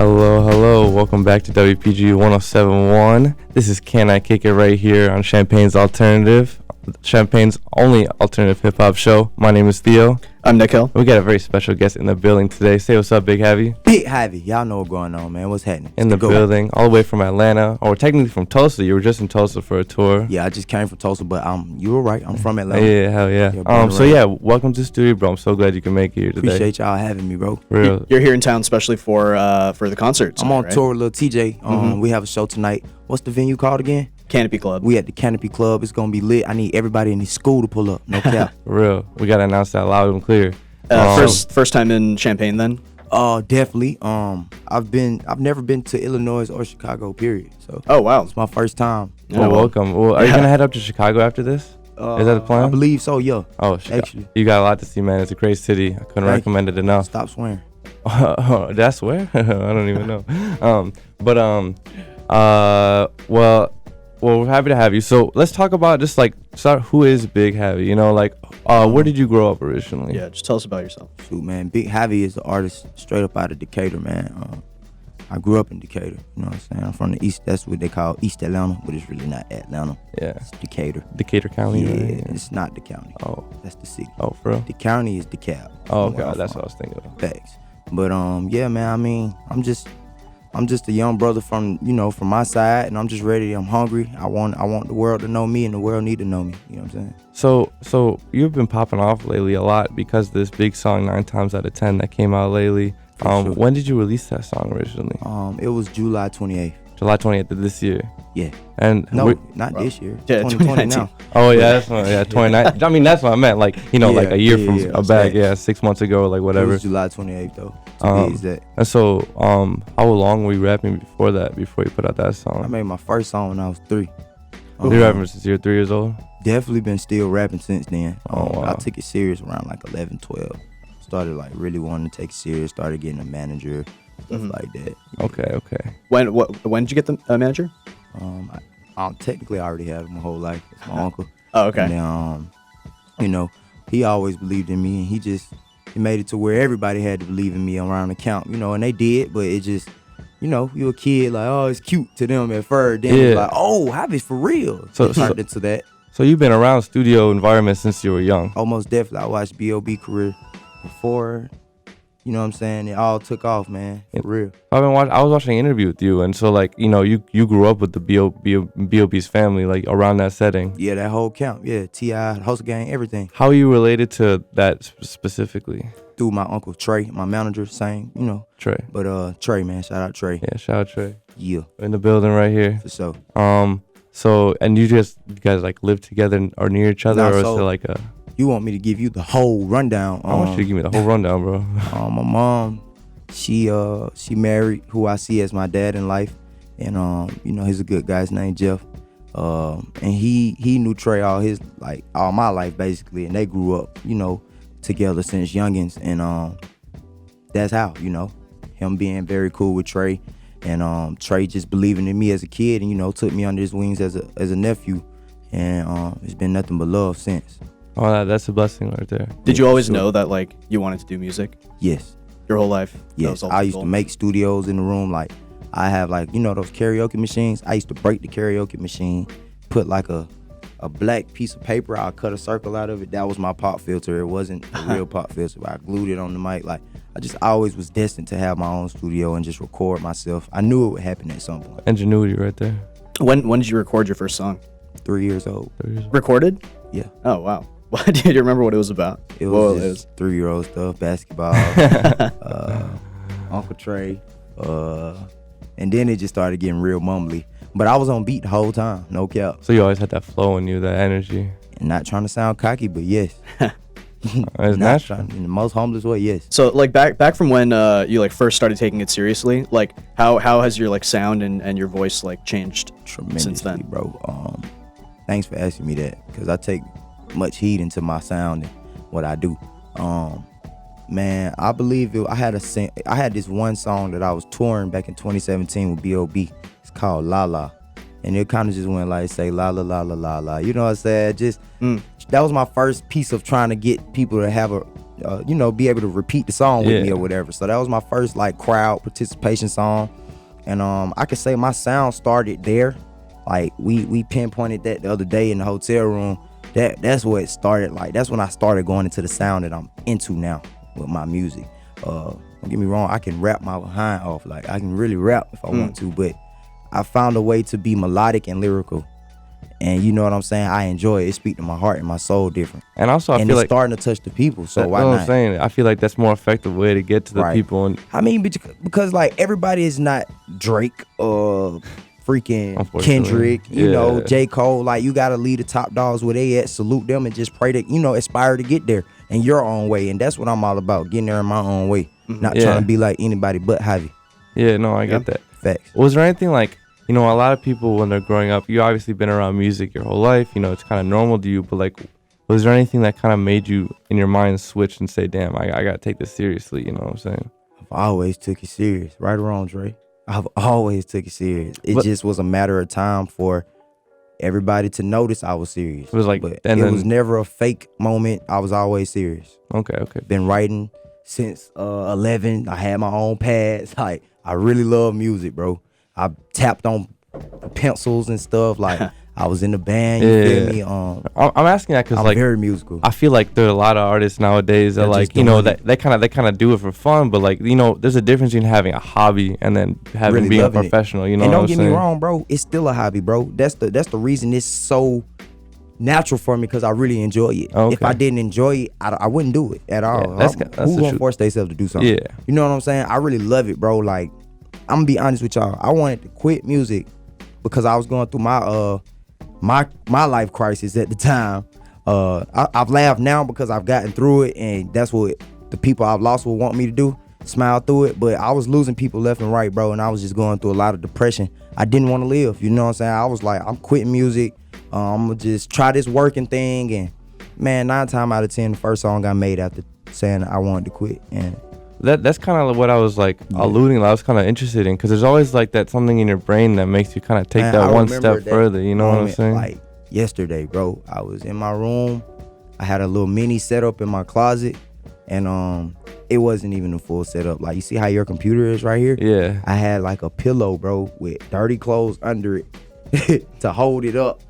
Hello. Welcome back to WPGU 107.1. This is Can I Kick It right here on Champaign's Champaign's only alternative hip-hop show. My name is Theo. I'm Nikhil. We got a very special guest in the building today. Say what's up, Big Havi. Big Havi. Y'all know what's going on, man. What's happening? In the building, all the way from Atlanta, or technically from Tulsa. You were just in Tulsa for a tour. Yeah, I just came from Tulsa, but you were right. I'm from Atlanta. Yeah, hell yeah. Welcome to the studio, bro. I'm so glad you can make it here today. Appreciate y'all having me, bro. Real. You're here in town especially for the concert. I'm on right? tour with Lil Tjay. We have a show tonight. What's the venue called again? Canopy Club. We at the Canopy Club. It's gonna be lit. I need everybody in the school to pull up. No cap. Real. We gotta announce that loud and clear. First time in Champaign then? Definitely. I've never been to Illinois or Chicago, period. So oh wow, it's my first time. Well, welcome. Well, are you gonna head up to Chicago after this? Is that the plan? I believe so, yeah. Oh, actually, you got a lot to see, man. It's a great city. I couldn't recommend it enough. Stop swearing. Did I swear? I don't even know. Well, we're happy to have you. So let's talk about just who is Big Havi? You know, where did you grow up originally? Yeah, just tell us about yourself. Shoot, man. Big Havi is the artist straight up out of Decatur, man. I grew up in Decatur. You know what I'm saying? I'm from the East. That's what they call East Atlanta, but it's really not Atlanta. Yeah. It's Decatur. Decatur County? Yeah, right? it's not the county. Oh. That's the city. Oh, for real? The county is DeKalb. Oh, okay. That's what I was thinking of. Facts. But, yeah, man, I mean, I'm just a young brother from my side, and I'm just ready. I'm hungry. I want the world to know me, and the world need to know me. You know what I'm saying? So you've been popping off lately a lot because of this big song 9 Times Out of 10 that came out lately. Sure. When did you release that song originally? It was July 28th. July 28th of this year. Yeah. And not this year. Yeah, 2020 now. Oh yeah, that's what, 29. I mean, that's what I meant. Like a year from back. Yeah, 6 months ago, whatever. It was July 28th though. To be exact. And so, how long were you rapping before you put out that song? I made my first song when I was 3. You were rapping since you were 3 years old? Definitely been still rapping since then. Wow. I took it serious around 11, 12. Started really wanting to take it serious. Started getting a manager, stuff like that. Okay. When did you get the manager? I technically already had him my whole life. It's my uncle. Oh, okay. And then, he always believed in me, and he made it to where everybody had to believe in me around the count, and they did, but it just, you a kid, oh, it's cute to them at first. Then it's oh, Havi's for real. So it turned into that. So you've been around studio environments since you were young? Oh, most definitely. I watched B.O.B. career before, you know what I'm saying? It all took off, man, for real. I was watching an interview with you, and so you grew up with the B.O.B.'s family, around that setting. Yeah, that whole count. Yeah, T.I., Hustle Gang, everything. How are you related to that specifically? Through my uncle Trey, my manager, same, Trey. But Trey, man, shout out Trey. Yeah, shout out Trey. Yeah. In the building right here. For sure. So, and you guys live together or near each other, or is it a... You want me to give you the whole rundown? I want you to give me the whole rundown, bro. My mom, she married who I see as my dad in life, and he's a good guy. His name Jeff, and he knew Trey all my life basically, and they grew up together since youngins, and that's how him being very cool with Trey, and Trey just believing in me as a kid, and took me under his wings as a nephew, and it's been nothing but love since. Oh, that's a blessing right there. Did you always know that you wanted to do music? Yes. Your whole life? Yes. I used to make studios in the room. I have those karaoke machines. I used to break the karaoke machine, put a black piece of paper. I'll cut a circle out of it. That was my pop filter. It wasn't a real pop filter, but I glued it on the mic. I always was destined to have my own studio and just record myself. I knew it would happen at some point. Ingenuity right there. When did you record your first song? 3 years old. Recorded? Yeah. Oh, wow. Do you remember what it was about? It was 3-year-old stuff, basketball, Uncle Trey, and then it just started getting real mumbly. But I was on beat the whole time, no cap. So you always had that flow in you, that energy. And not trying to sound cocky, but yes. It's natural. In the most humblest way, yes. So back from when you first started taking it seriously, how has your sound and your voice changed tremendously, since then, bro? Thanks for asking me that, because I take much heed into my sound and what I do. Man, I believe I had this one song that I was touring back in 2017 with B.O.B. It's called La La, and it kind of just went say la la la la la la. You know what I'm saying? That was my first piece of trying to get people to have be able to repeat the song with me Yeah. or whatever. So that was my first like crowd participation song, and I could say my sound started there. Like we pinpointed that the other day in the hotel room. That's where it started. Like that's when I started going into the sound that I'm into now with my music. Don't get me wrong, I can rap my behind off. Like I can really rap if I want to, but I found a way to be melodic and lyrical. And you know what I'm saying? I enjoy it. It speaks to my heart and my soul different. And also, I and feel it's like starting to touch the people. So why that's what not? I'm saying. I feel like that's more effective way to get to the Right. people. And I mean, because like everybody is not Drake or freaking Unfortunately. Kendrick, Yeah. J. Cole. Like you gotta lead the top dogs where they at, salute them, and just pray to aspire to get there in your own way. And that's what I'm all about, getting there in my own way, not Yeah. trying to be like anybody but Havi. yeah, no, I get that. Facts. Was there anything like, a lot of people when they're growing up, you obviously been around music your whole life, it's kind of normal to you, but like, was there anything that kind of made you in your mind switch and say, damn, I gotta take this seriously, you know what I'm saying? I've always took it serious, right or wrong, Dre. I've always took it serious. It But- just was a matter of time for everybody to notice I was serious. It was like- but and it then- was never a fake moment. I was always serious. Okay. Been writing since 11. I had my own pads. Like I really love music, bro. I tapped on pencils and stuff. Like I was in the band. You feel me? I'm asking that because I'm like, very musical. I feel like there are a lot of artists nowadays that They're like, just doing that they kind of do it for fun, but like, there's a difference between having a hobby and then having Really being a loving it. professional, And what don't I'm get saying? me wrong, bro. It's still a hobby, bro. That's the reason it's so natural for me, because I really enjoy it. Okay. If I didn't enjoy it, I wouldn't do it at all. that's Who the gonna truth. force themselves to do something? Yeah. You know what I'm saying? I really love it, bro. Like I'm gonna be honest with y'all. I wanted to quit music because I was going through my life crisis at the time. I've laughed now because I've gotten through it, and that's what the people I've lost will want me to do, smile through it. But I was losing people left and right, bro, and I was just going through a lot of depression. I didn't want to live, you know what I'm saying? I was like, I'm quitting music. I'm gonna just try this working thing, and man, 9 times out of 10, the first song I made after saying I wanted to quit. And That's kind of what I was like alluding. I was kind of interested in, because there's always like that something in your brain that makes you kind of take man, that I one remember step that further. You know what I'm moment, saying? Like yesterday, bro, I was in my room. I had a little mini setup in my closet, and it wasn't even a full setup. Like you see how your computer is right here? Yeah. I had like a pillow, bro, with dirty clothes under it to hold it up,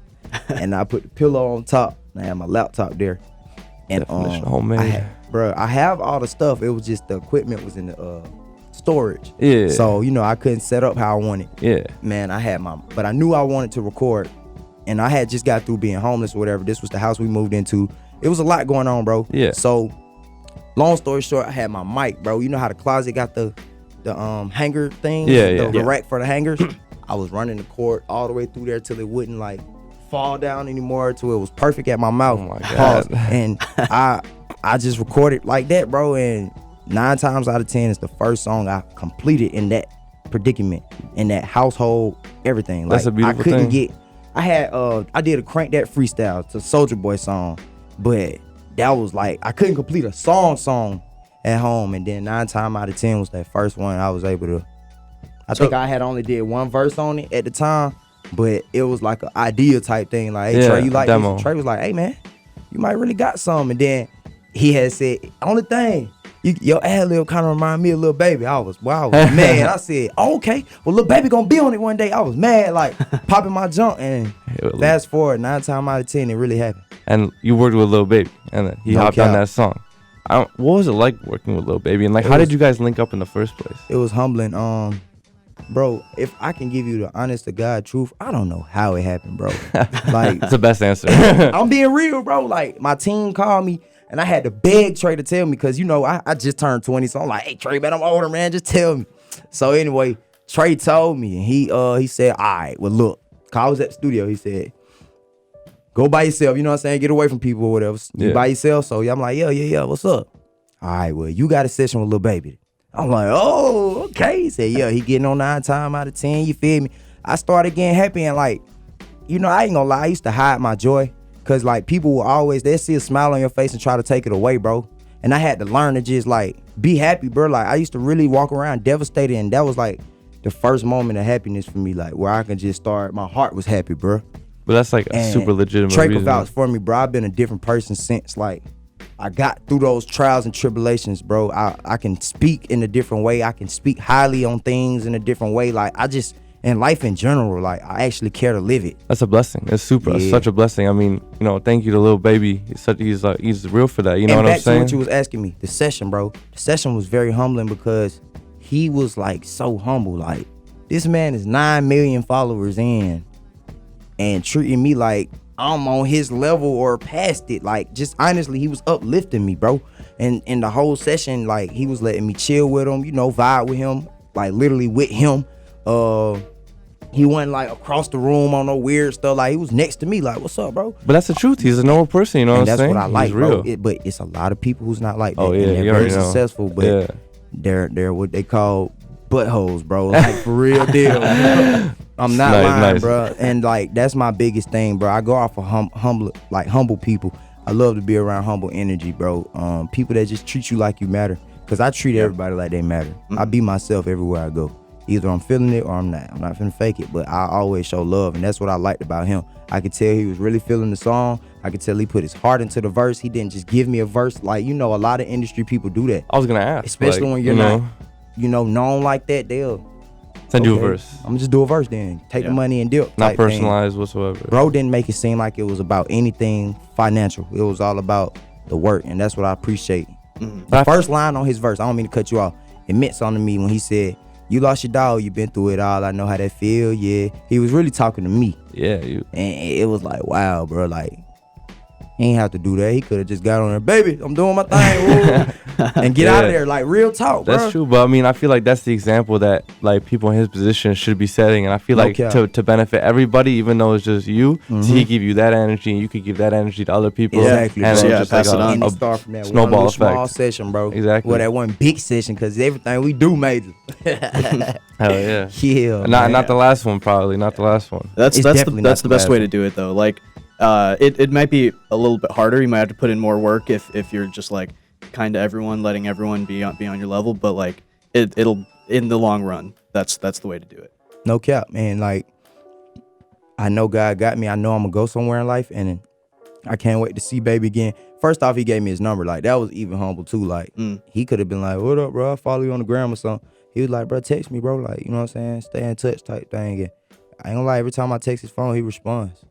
and I put the pillow on top. And I had my laptop there, and Definition homemade. I have all the stuff. It was just the equipment was in the storage. Yeah. So I couldn't set up how I wanted. Yeah. Man, but I knew I wanted to record, and I had just got through being homeless or whatever. This was the house we moved into. It was a lot going on, bro. Yeah. So, long story short, I had my mic, bro. You know how the closet got the hanger thing? Yeah. The rack for the hangers. I was running the cord all the way through there till it wouldn't like fall down anymore, till it was perfect at my mouth. Oh my Pause. God. And I just recorded like that, bro. And 9 times out of 10, it's the first song I completed in that predicament, in that household, everything. That's like a beautiful I couldn't thing. get. I did a Crank That freestyle to Soulja Boy song, but that was like I couldn't complete a song at home. And then 9 times out of 10 was that first one I was able to. I think I had only did 1 verse on it at the time, but it was like an idea type thing. Like, hey, Yeah, Trey, you like demo. this? Trey was like, hey man, you might really got some. And then he had said, only thing, your ad lib kind of remind me of Lil Baby. I was mad. I said, oh, okay, well, Lil Baby gonna be on it one day. I was mad, like popping my junk. And fast forward, 9 times out of 10, it really happened. And you worked with Lil Baby, and then he No hopped on cap. that song. What was it like working with Lil Baby, and like how did you guys link up in the first place? It was humbling. Bro, if I can give you the honest to God truth, I don't know how it happened, bro. Like, It's the best answer. I'm being real, bro. Like, my team called me, and I had to beg Trey to tell me, because, I just turned 20, so I'm like, hey, Trey, man, I'm older, man. Just tell me. So, anyway, Trey told me, and he said, all right, well, look. 'Cause I was at the studio. He said, go by yourself, you know what I'm saying? Get away from people or whatever. You Yeah. by yourself? So, I'm like, yeah, what's up? All right, well, you got a session with Lil Baby. I'm like, oh, okay. He said, yeah, he getting on 9 times out of 10, you feel me? I started getting happy, and like, I ain't gonna lie, I used to hide my joy, because like people will always, they see a smile on your face and try to take it away, bro. And I had to learn to just like be happy, bro. Like I used to really walk around devastated, and that was like the first moment of happiness for me, like where I could just start, my heart was happy, bro. But that's like a And super legitimate Trey could reason. vouch for me, bro. I've been a different person since like I got through those trials and tribulations, bro. I can speak in a different way. I can speak highly on things in a different way. Like I just, in life in general, like I actually care to live it. That's a blessing. It's such a blessing. I mean, you know, thank you to Lil Baby. He's real for that. You know and what I'm back saying? to what you was asking me, the session, bro. The session was very humbling because he was like so humble. Like this man is 9 million followers in and treating me like I'm on his level or past it. Like just honestly, he was uplifting me, bro. And in the whole session, like he was letting me chill with him, you know, vibe with him, like literally with him. He wasn't like across the room on no weird stuff. Like he was next to me, like, "What's up, bro?" But that's the truth. He's a normal person. You know And what I'm saying? that's what I like, He's real. bro. But it's a lot of people who's not like that. Oh, yeah, and they're you very already know. successful, but Yeah. they're what they call buttholes, bro. Like for real deal. I'm not lying, Nice. bro. And like that's my biggest thing, bro. I go off of humble people. I love to be around humble energy, bro. People that just treat you like you matter. Cause I treat everybody like they matter. I be myself everywhere I go. Either I'm feeling it or I'm not. I'm not finna fake it, but I always show love, and that's what I liked about him. I could tell he was really feeling the song. I could tell he put his heart into the verse. He didn't just give me a verse. Like, you know, a lot of industry people do that. I was gonna ask, Especially like, when you're you not, know, you know, known like that, they'll send you a okay, verse, I'm gonna just do a verse then. Take the money and dip. not type thing. personalized whatsoever. Bro didn't make it seem like it was about anything financial. It was all about the work, and that's what I appreciate. The first line on his verse, I don't mean to cut you off, it meant something to me when he said, "You lost your dog, you been through it all, I know how that feel." Yeah, he was really talking to me, Yeah, you. and it was like, wow, bro, like he ain't have to do that. He could have just got on there, "Baby, I'm doing my thing," woo," and get out of there. Like real talk, bro. That's true, but I mean, I feel like that's the example that like people in his position should be setting, and I feel No like cap. to benefit everybody, even though it's just you, so he give you that energy, and you could give that energy to other people. Exactly, and bro. it's Yeah, just pass like it on. And a it start from that snowball one little small effect. session, bro. Exactly. Well, that one big session, cause everything we do major. Hell yeah. Yeah, Not the last one, probably not the last one. That's It's that's the definitely that's not the the best way best to do it though. Like, it might be a little bit harder. You might have to put in more work if you're just like kind of letting everyone be on your level. But like, it'll in the long run. That's the way to do it. No cap, man. Like, I know God got me. I know I'm gonna go somewhere in life, and I can't wait to see Baby again. First off, he gave me his number. Like, that was even humble too. Like, he could have been like, "What up, bro? I follow you on the gram or something." He was like, "Bro, text me, bro." Like, you know what I'm saying? Stay in touch type thing. And I ain't gonna lie, every time I text his phone, he responds.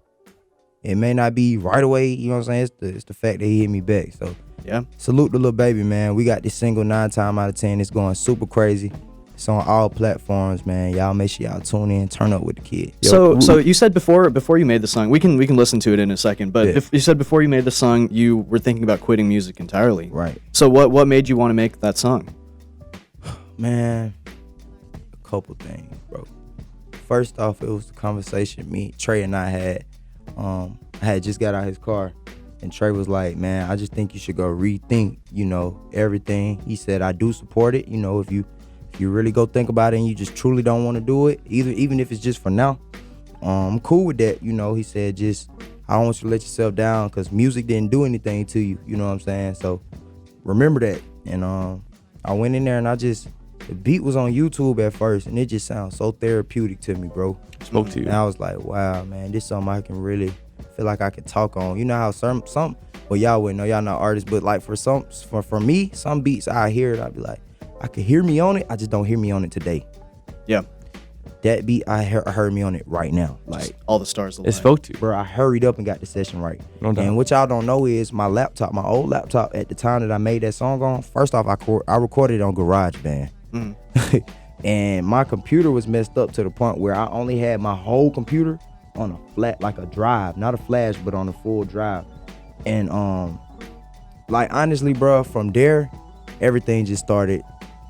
It may not be right away, you know what I'm saying? It's the fact that he hit me back. So Yeah. salute the Lil Baby, man. We got this single 9 times out of 10. It's going super crazy. It's on all platforms, man. Y'all make sure y'all tune in, turn up with the kid. So you said before you made the song, we can listen to it in a second. But Yeah. you said before you made the song, you were thinking about quitting music entirely. Right. So what made you want to make that song? Man, a couple things, bro. First off, it was the conversation Trey and I had. I had just got out his car, and Trey was like, "Man, I just think you should go rethink, you know, everything." He said, "I do support it, you know, if you really go think about it and you just truly don't want to do it, even if it's just for now, I'm cool with that." You know, he said, "Just I don't want you to let yourself down because music didn't do anything to you." You know what I'm saying? So remember that. And I went in there and the beat was on YouTube at first, and it just sounds so therapeutic to me, bro. Spoke to you. And I was like, wow, man, this is something I can really feel like I can talk on. You know how some well, y'all wouldn't know, y'all not artists, but like for me, some beats I hear it, I'd be like, I could hear me on it, I just don't hear me on it today. Yeah. That beat, I heard me on it right now. Like, All the stars align. It spoke to you. bro, I hurried up and got the session right. No doubt. And what y'all don't know is my old laptop at the time that I made that song on, first off, I recorded it on GarageBand. And my computer was messed up to the point where I only had my whole computer on a flat, like a drive, not a flash, but on a full drive. And like honestly, bro, from there, everything just started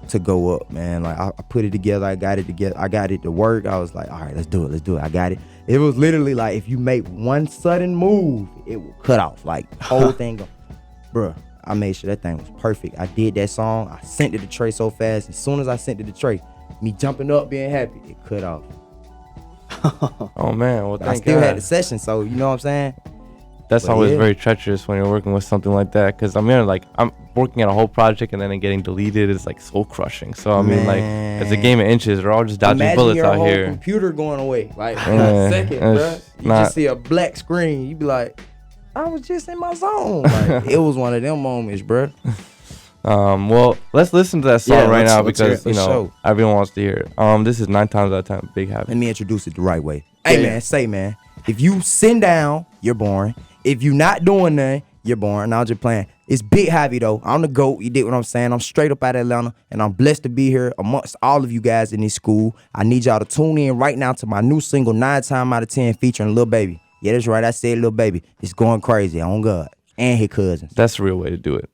to go up, man. Like I put it together, I got it together, I got it to work. I was like, all right, let's do it. I got it. It was literally like if you make one sudden move, it will cut off, like whole thing go. Bruh, I made sure that thing was perfect. I did that song, I sent it to Trey so fast. As soon as I sent it to Trey, me jumping up, being happy, it cut off. Oh man, well But I thank still God. had the session, so you know what I'm saying? That's But always yeah. very treacherous when you're working with something like that, because I mean, like, I'm working on a whole project and then it getting deleted is like soul crushing. So I mean, like, it's a Man. game of inches. We're all just dodging Imagine bullets your out whole here. computer going away, like Yeah, in a second, bro. it's You not- just see a black screen, you be like, I was just in my zone. Like, it was one of them moments, bro. Well, let's listen to that song right now let's hear it. because everyone wants to hear it. This is 9 times out of 10 Big Havi. Let me introduce it the right way. Hey, man, say, man, if you sitting down, you're boring. If you not doing nothing, you're boring. Now I'm just playing. It's Big Havi, though. I'm the GOAT. You dig what I'm saying? I'm straight up out of Atlanta, and I'm blessed to be here amongst all of you guys in this school. I need y'all to tune in right now to my new single, 9 times out of 10, featuring Lil Baby. Yeah, that's right. I said Lil Baby. It's going crazy on God. And his cousins. That's the real way to do it.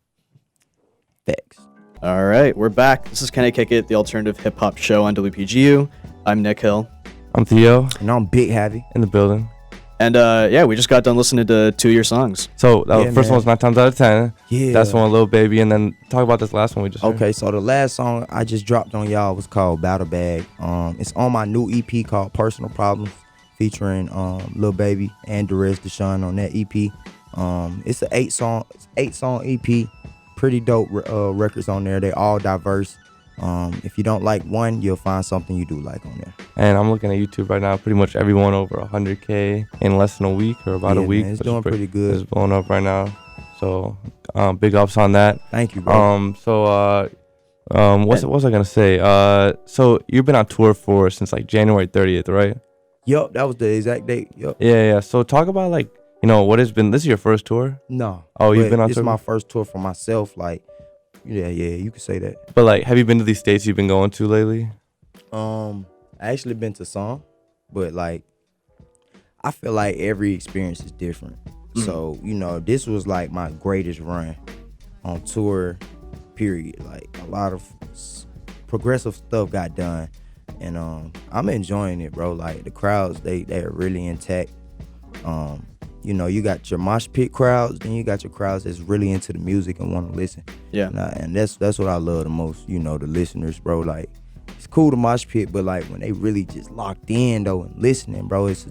Facts. All right, we're back. This is Can I Kick It, the alternative hip hop show on WPGU. I'm Nick Hill. I'm Theo. And I'm Big Havi. In the building. And we just got done listening to 2 of your songs. So the first one was 9 times out of 10. Yeah. That's one, Lil Baby. And then talk about this last one we just heard. Okay, so the last song I just dropped on y'all was called Battle Bag. It's on my new EP called Personal Problems, featuring Lil Baby and Derez Deshaun on that EP. It's an 8-song EP. Pretty dope records on there. They're all diverse. If you don't like one, you'll find something you do like on there. And I'm looking at YouTube right now. Pretty much everyone over 100K in less than a week or about a week. Man, it's doing pretty good. It's blowing up right now. So big ups on that. Thank you, bro. What was I gonna say? So you've been on tour since like January 30th, right? Yup, that was the exact date. Yup. Yeah. So talk about like, what has been. This is your first tour? No. Oh, you've been on tour? This is my first tour for myself. Like, yeah, you could say that. But like, have you been to these states you've been going to lately? I actually been to some, but like, I feel like every experience is different. So, this was like my greatest run on tour, period. Like, a lot of progressive stuff got done, and I'm enjoying it, bro. Like, the crowds, they're really intact. You got your mosh pit crowds, then you got your crowds that's really into the music and want to listen. Yeah. And that's what I love the most, the listeners, bro. Like, it's cool to mosh pit, but like when they really just locked in though and listening, bro, it's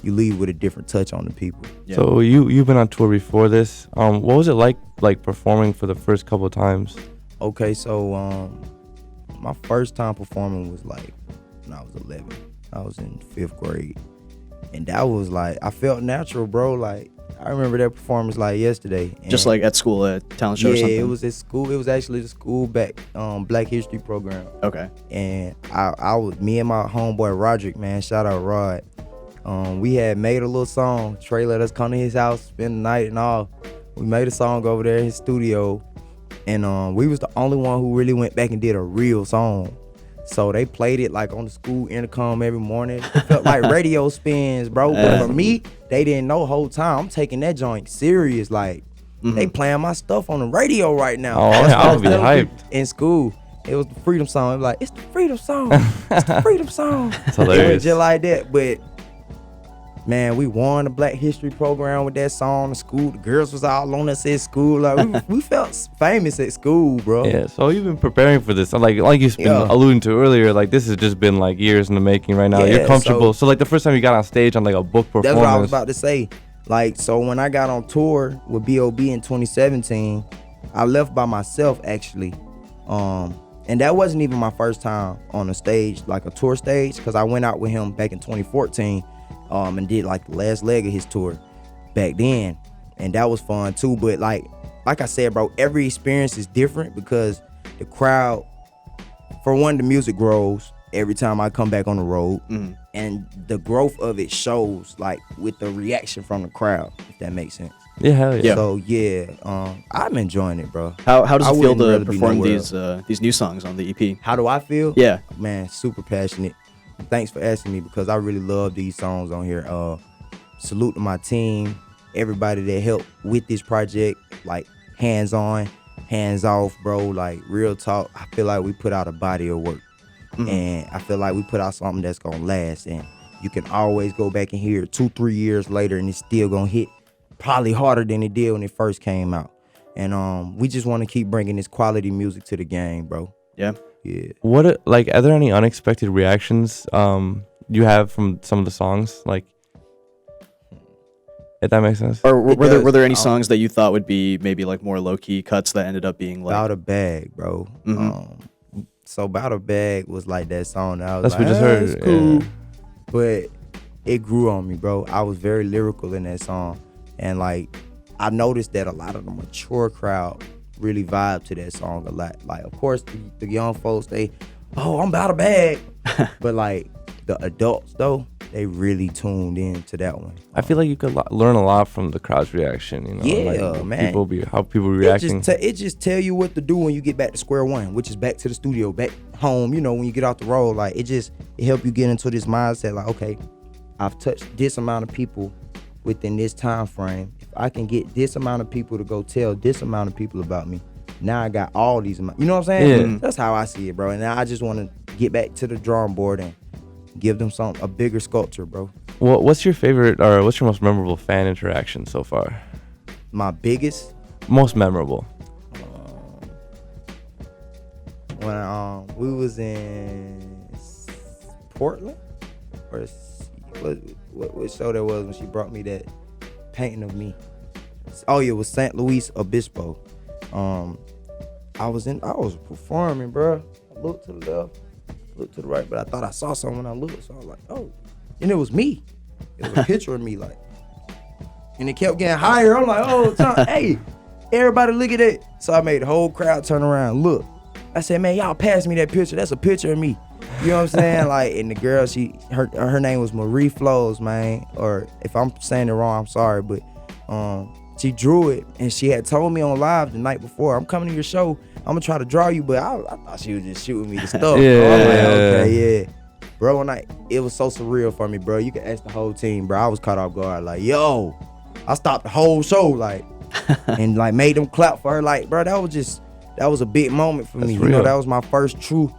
you leave with a different touch on the people. Yeah. So you've been on tour before this. What was it like performing for the first couple of times? Okay, so my first time performing was like when I was 11. I was in 5th grade. And that was like, I felt natural, bro. Like, I remember that performance like yesterday. And just like at school, at talent show or something? Yeah, it was at school. It was actually the school Black History program. Okay. And I was, me and my homeboy Roderick, man, shout out Rod. We had made a little song. Trey let us come to his house, spend the night and all. We made a song over there in his studio. And we was the only one who really went back and did a real song. So they played it like on the school intercom every morning. It felt like radio spins, bro. But for me, they didn't know the whole time. I'm taking that joint serious. Like, they playing my stuff on the radio right now. Oh, I would be hyped. In school, it was the Freedom Song. It was like, it's the Freedom Song. It's the Freedom Song. It's hilarious. It was just like that. But, man, we won the Black History program with that song in school. The girls was all on us at school. Like, we felt famous at school, bro. Yeah, so you've been preparing for this. Like you've been alluding to earlier, like this has just been like years in the making right now. Yeah, you're comfortable. So like the first time you got on stage on like a book performance. That's what I was about to say. Like, so when I got on tour with B.O.B. in 2017, I left by myself actually. And that wasn't even my first time on a stage, like a tour stage, because I went out with him back in 2014. And did like the last leg of his tour back then, and that was fun too. But like I said, bro, every experience is different because the crowd, for one, the music grows every time I come back on the road, and the growth of it shows like with the reaction from the crowd, if that makes sense. Yeah, hell yeah. So yeah, I'm enjoying it, bro. How does it feel to rather be perform nowhere these new songs on the EP? How do I feel? Yeah, man, super passionate. Thanks for asking me because I really love these songs on here. Salute to my team, everybody that helped with this project, like hands on, hands off, bro. Like, real talk, I feel like we put out a body of work. And I feel like we put out something that's gonna last, and you can always go back and hear it 2-3 years later and it's still gonna hit probably harder than it did when it first came out. And we just want to keep bringing this quality music to the game, bro. Yeah. Yeah. Are there any unexpected reactions you have from some of the songs? Like, if that makes sense. Or were there any songs that you thought would be maybe like more low key cuts that ended up being like About a Bag, bro. So About a Bag was like that song that I was That's like, what we just heard. It's cool. Yeah. But it grew on me, bro. I was very lyrical in that song. And like I noticed that a lot of the mature crowd really vibe to that song a lot. Like of course the young folks, they, oh, I'm about a bag. But like the adults though, they really tuned in to that one. I feel like you could learn a lot from the crowd's reaction. You know, Yeah, like man. how people reacting. It just tell you what to do when you get back to square one, which is back to the studio, back home. You know, when you get off the road, like it help you get into this mindset. Like, okay, I've touched this amount of people within this time frame. If I can get this amount of people to go tell this amount of people about me, now I got all these. You know what I'm saying? Yeah. That's how I see it, bro. And now I just want to get back to the drawing board and give them a bigger sculpture, bro. Well, what's your favorite or what's your most memorable fan interaction so far? My biggest, Most memorable. when we was in Portland, or what show that was when she brought me that painting of me. Oh yeah, it was St. Luis Obispo. I was performing, bro. I looked to the left, looked to the right, but I thought I saw something when I looked, so I was like, oh, and it was me. It was a picture of me, like, and it kept getting higher. I'm like, oh, hey, everybody look at it. So I made the whole crowd turn around, look. I said, man, y'all pass me that picture. That's a picture of me. You know what I'm saying? Like, and the girl, her name was Marie Flows, man. Or if I'm saying it wrong, I'm sorry, but she drew it, and she had told me on live the night before, I'm coming to your show. I'm gonna try to draw you, but I thought she was just shooting me the stuff. Yeah. Bro. I'm like, okay, yeah. Bro, it was so surreal for me, bro. You can ask the whole team, bro. I was caught off guard, like, yo, I stopped the whole show, like, and like made them clap for her, like, bro, that was a big moment for me. That's You know, real. that was my first true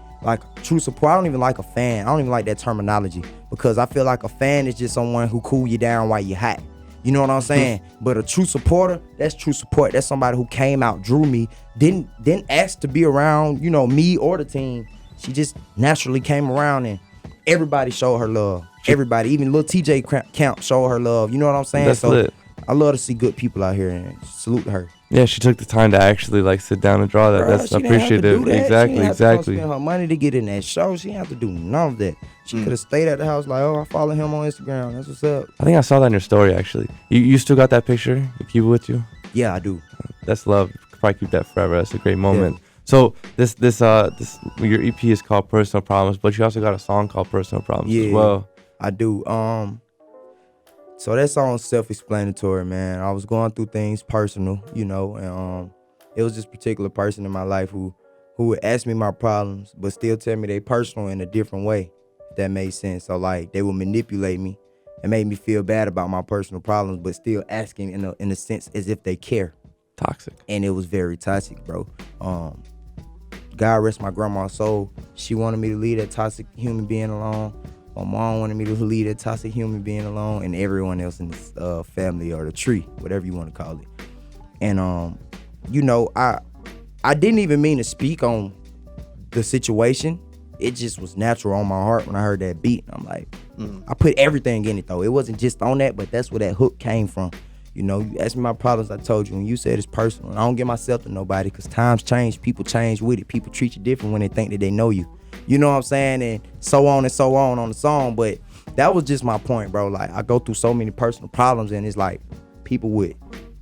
support. I don't even like a fan. I don't even like that terminology, because I feel like a fan is just someone who cool you down while you're hot. You know what I'm saying? But a true supporter, that's true support. That's somebody who came out, drew me, didn't ask to be around, you know, me or the team. She just naturally came around, and everybody showed her love. Everybody, even Lil Tjay Camp showed her love. You know what I'm saying? That's lit. I love to see good people out here, and salute her. Yeah, she took the time to actually like sit down and draw that. Bruh, That's she didn't have to appreciative. do that. She Exactly, didn't have to come exactly. spend her money to get in that show. She didn't have to do none of that. She could have stayed at the house like, oh, I follow him on Instagram. That's what's up. I think I saw that in your story actually. You still got that picture? You keep it with you? Yeah, I do. That's love. You could probably keep that forever. That's a great moment. So this your EP is called Personal Problems, but you also got a song called Personal Problems as well. I do. So that song's self-explanatory, man. I was going through things personal, you know, and it was this particular person in my life who would ask me my problems, but still tell me they personal in a different way, if that made sense. So like they would manipulate me and make me feel bad about my personal problems, but still asking in a sense as if they care. Toxic. And it was very toxic, bro. God rest my grandma's soul. She wanted me to leave that toxic human being alone. My mom wanted me to leave that toxic human being alone, and everyone else in the family or the tree, whatever you want to call it. And you know, I didn't even mean to speak on the situation. It just was natural on my heart when I heard that beat. I'm like, I put everything in it though. It wasn't just on that, but that's where that hook came from. You know, you asked me my problems, I told you, and you said it's personal. And I don't give myself to nobody, because times change, people change with it. People treat you different when they think that they know you. You know what I'm saying? And so on the song. But that was just my point, bro. Like, I go through so many personal problems, and it's like people would,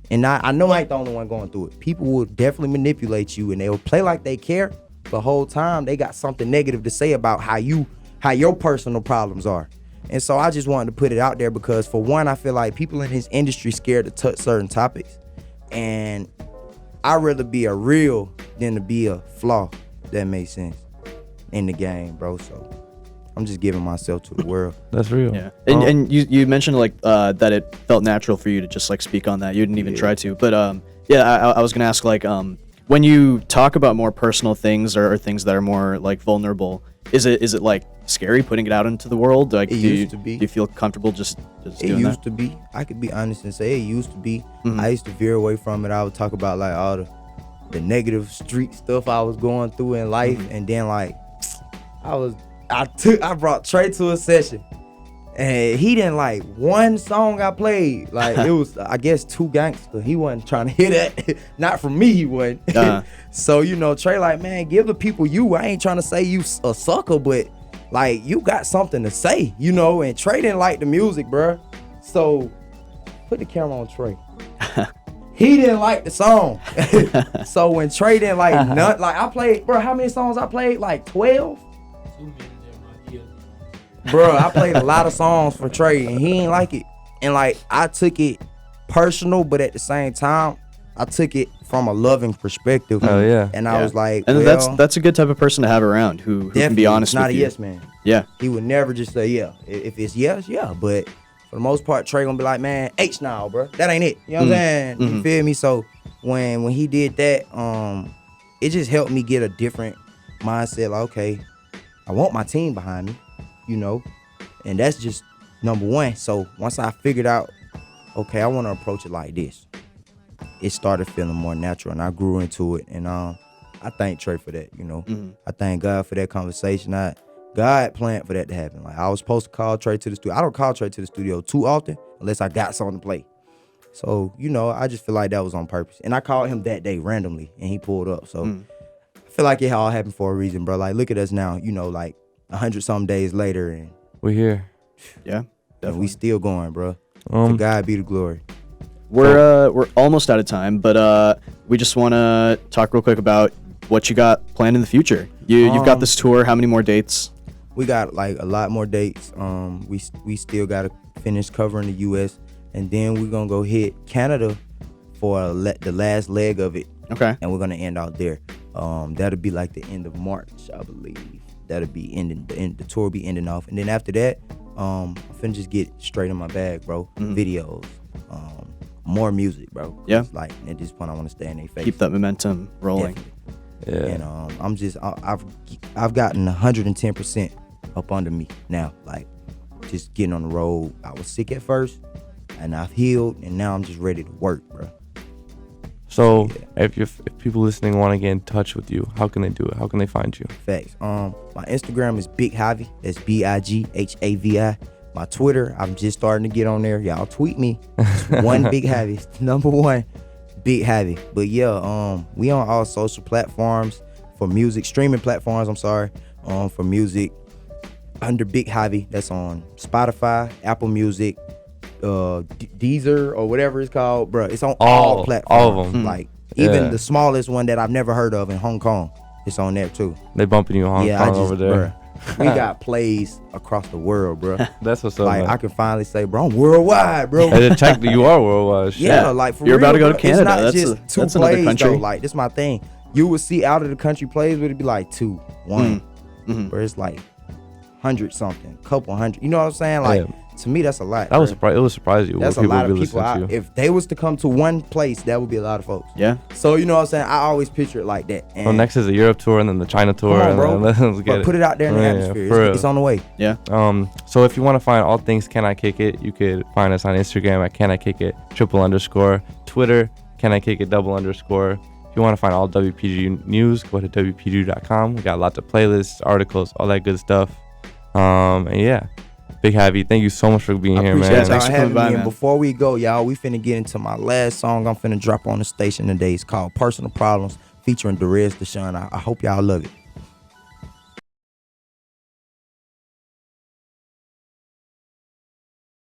and I know I ain't the only one going through it. People would definitely manipulate you, and they will play like they care. The whole time they got something negative to say about how your personal problems are. And so I just wanted to put it out there because, for one, I feel like people in this industry scared to touch certain topics. And I'd rather be a real than to be a flaw, if that makes sense, in the game, bro. So I'm just giving myself to the world. That's real. Yeah. And you mentioned like that it felt natural for you to just like speak on that. You didn't even try to. But I was gonna ask, like, when you talk about more personal things or things that are more like vulnerable, is it like scary putting it out into the world? Like, It used to be. Do you feel comfortable just It doing used that? to be. I could be honest and say it used to be. I used to veer away from it. I would talk about like all the negative street stuff I was going through in life, and then like I brought Trey to a session, and he didn't like one song I played. Like, it was, I guess, too gangster. He wasn't trying to hear that. Not from me, he wasn't. So, you know, Trey like, man, give the people you. I ain't trying to say you a sucker, but like, you got something to say, you know. And Trey didn't like the music, bruh. So put the camera on Trey. He didn't like the song. So when Trey didn't like none, like I played, bro, how many songs I played? Like 12? Bro, I played a lot of songs for Trey and he ain't like it. And like I took it personal, but at the same time, I took it from a loving perspective. Oh yeah. And I was like, and well, that's a good type of person to have around who can be honest not with a you. yes man. Yeah. He would never just say yeah. If it's yes, yeah. But for the most part, Trey gonna be like, man, H now, bro. That ain't it. You know what I'm saying? You feel me? So when he did that, it just helped me get a different mindset. Like, okay, I want my team behind me, you know, and that's just number one. So once I figured out, okay, I want to approach it like this, it started feeling more natural, and I grew into it. And I thank Trey for that, you know. I thank God for that conversation. God planned for that to happen. Like I was supposed to call Trey to the studio. I don't call Trey to the studio too often unless I got something to play. So, you know, I just feel like that was on purpose. And I called him that day randomly, and he pulled up. So I feel like it all happened for a reason, bro. Like, look at us now, you know, like 100-some days later, and We're here. Yeah. and we still going, bro. To God be the glory. We're almost out of time, but we just want to talk real quick about what you got planned in the future. You've got this tour. How many more dates? We got like a lot more dates. We still got to finish covering the U.S. and then we're gonna go hit Canada for the last leg of it. Okay. And we're gonna end out there. That'll be like the end of March, I believe. That'll be ending. The tour will be ending off, and then after that, I'm finna just get straight in my bag, bro. Videos, more music, bro. Yeah. It's like at this point, I want to stay in their face. Keep that momentum rolling. Definitely. Yeah. And I've gotten 110% up under me now. Like just getting on the road. I was sick at first, and I've healed, and now I'm just ready to work, bro. So if people listening want to get in touch with you, how can they do it? How can they find you? Facts. My Instagram is Big Havi. That's BIGHAVI. My Twitter, I'm just starting to get on there. Y'all tweet me. It's one Big Havi. It's number one Big Havi. But yeah, we on all social platforms for music, streaming platforms. I'm sorry, for music under Big Havi. That's on Spotify, Apple Music, Deezer or whatever it's called, bro. It's on all platforms. All of them. Like even the smallest one that I've never heard of in Hong Kong, it's on there too. They bumping you Hong Kong over there. Bruh, we got plays across the world, bro. That's what's up. Like man. I can finally say, bro, I'm worldwide, bro. And check that you are worldwide. Shit. Yeah, like for You're real, about to go to bro. Canada. It's not That's just two that's another plays country. though. Like this my thing. You would see out of the country plays, but it'd be like 2, 1, where it's like 100 something, couple hundred. You know what I'm saying? Like to me, that's a lot. That was it would surprise you. That's what a lot people of be people. listening to. If they was to come to one place, that would be a lot of folks. Yeah. So you know what I'm saying? I always picture it like that. And So next is the Europe tour and then the China tour. come on, and bro. then let's get But put it out there in the atmosphere. for It's on the way. Yeah. So if you want to find all things Can I Kick It, you could find us on Instagram at Can I Kick It _, Twitter Can I Kick It _. If you want to find all WPGU news, go to WPGU.com. We got lots of playlists, articles, all that good stuff. And yeah, Big Havi, thank you so much for being I here, appreciate man. y'all Thanks for having coming by, me. And man. before we go, y'all, we finna get into my last song I'm finna drop on the station today. It's called Personal Problems featuring Derez Deshaun. I hope y'all love it.